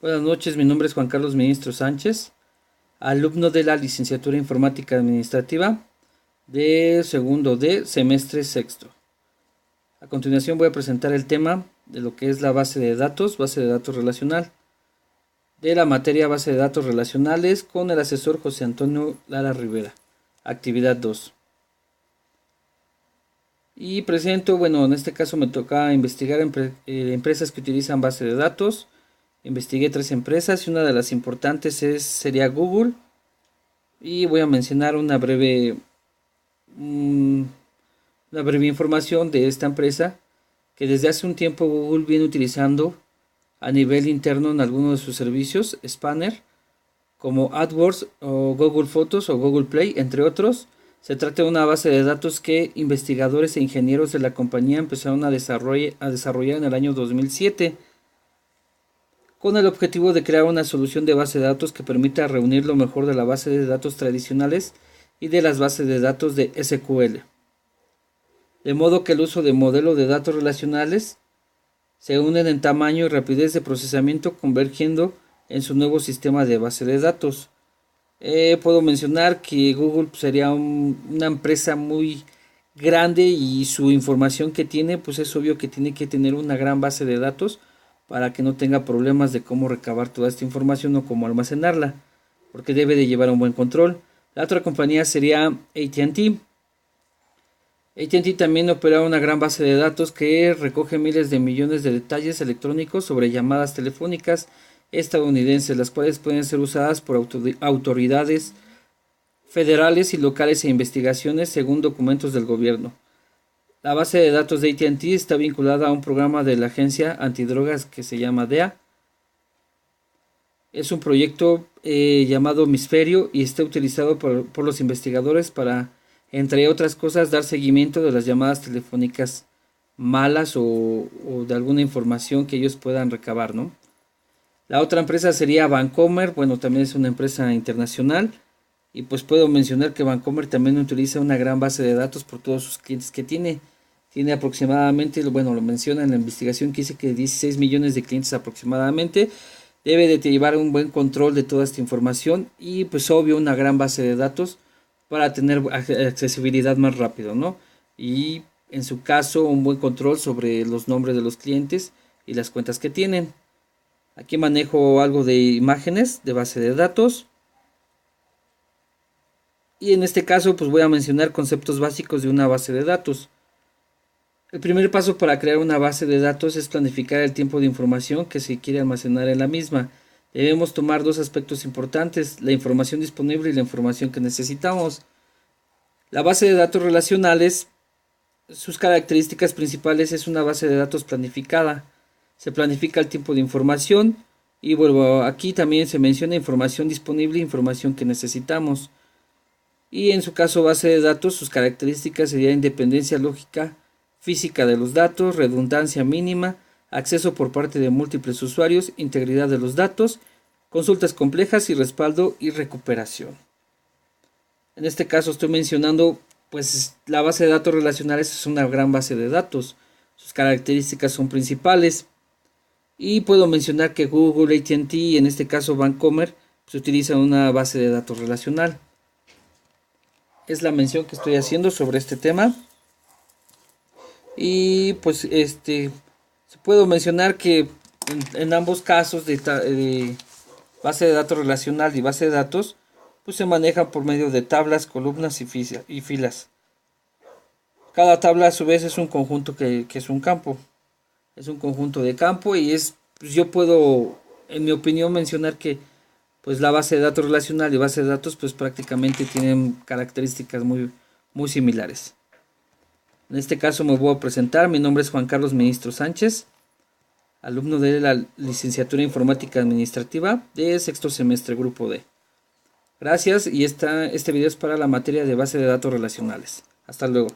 Buenas noches, mi nombre es Juan Carlos Ministro Sánchez, alumno de la Licenciatura en Informática Administrativa de segundo de semestre sexto. A continuación voy a presentar el tema de lo que es la base de datos relacional, de la materia base de datos relacionales con el asesor José Antonio Lara Rivera, actividad 2. Y presento, en este caso me toca investigar empresas que utilizan base de datos. Investigué 3 empresas y una de las importantes sería Google. Y voy a mencionar una breve información de esta empresa que desde hace un tiempo Google viene utilizando a nivel interno en algunos de sus servicios, Spanner, como AdWords o Google Fotos o Google Play, entre otros. Se trata de una base de datos que investigadores e ingenieros de la compañía empezaron a desarrollar en el año 2007 con el objetivo de crear una solución de base de datos que permita reunir lo mejor de la base de datos tradicionales y de las bases de datos de SQL. De modo que el uso de modelos de datos relacionales se unen en tamaño y rapidez de procesamiento convergiendo en su nuevo sistema de base de datos. Puedo mencionar que Google sería una empresa muy grande y su información que tiene, pues es obvio que tiene que tener una gran base de datos para que no tenga problemas de cómo recabar toda esta información o cómo almacenarla, porque debe de llevar un buen control. La otra compañía sería AT&T. AT&T también opera una gran base de datos que recoge miles de millones de detalles electrónicos sobre llamadas telefónicas estadounidenses, las cuales pueden ser usadas por autoridades federales y locales e investigaciones según documentos del gobierno. La base de datos de AT&T está vinculada a un programa de la agencia antidrogas que se llama DEA. Es un proyecto llamado Hemisferio y está utilizado por los investigadores para, entre otras cosas, dar seguimiento de las llamadas telefónicas malas o de alguna información que ellos puedan recabar, ¿no? La otra empresa sería Vancomer, también es una empresa internacional y pues puedo mencionar que Vancomer también utiliza una gran base de datos por todos sus clientes que tiene. Tiene aproximadamente, lo menciona en la investigación que dice que 16 millones de clientes aproximadamente. Debe de llevar un buen control de toda esta información y pues obvio una gran base de datos para tener accesibilidad más rápido, ¿no? Y en su caso un buen control sobre los nombres de los clientes y las cuentas que tienen. Aquí manejo algo de imágenes de base de datos. Y en este caso pues voy a mencionar conceptos básicos de una base de datos. El primer paso para crear una base de datos es planificar el tiempo de información que se quiere almacenar en la misma. Debemos tomar dos aspectos importantes, la información disponible y la información que necesitamos. La base de datos relacionales, sus características principales es una base de datos planificada. Se planifica el tiempo de información y aquí también se menciona información disponible e información que necesitamos. Y en su caso base de datos, sus características serían independencia lógica, física de los datos, redundancia mínima, acceso por parte de múltiples usuarios, integridad de los datos, consultas complejas y respaldo y recuperación. En este caso estoy mencionando pues la base de datos relacionales es una gran base de datos. Sus características son principales y puedo mencionar que Google, AT&T y en este caso Vancomer pues, utilizan una base de datos relacional. Es la mención que estoy haciendo sobre este tema. Y pues se puedo mencionar que en ambos casos de base de datos relacional y base de datos pues se manejan por medio de tablas, columnas y filas. Cada tabla a su vez es un conjunto que es un campo. Es un conjunto de campo y pues yo puedo en mi opinión mencionar que pues la base de datos relacional y base de datos pues prácticamente tienen características muy similares. En este caso me voy a presentar, mi nombre es Juan Carlos Ministro Sánchez, alumno de la Licenciatura en Informática Administrativa de sexto semestre Grupo D. Gracias y este video es para la materia de base de datos relacionales. Hasta luego.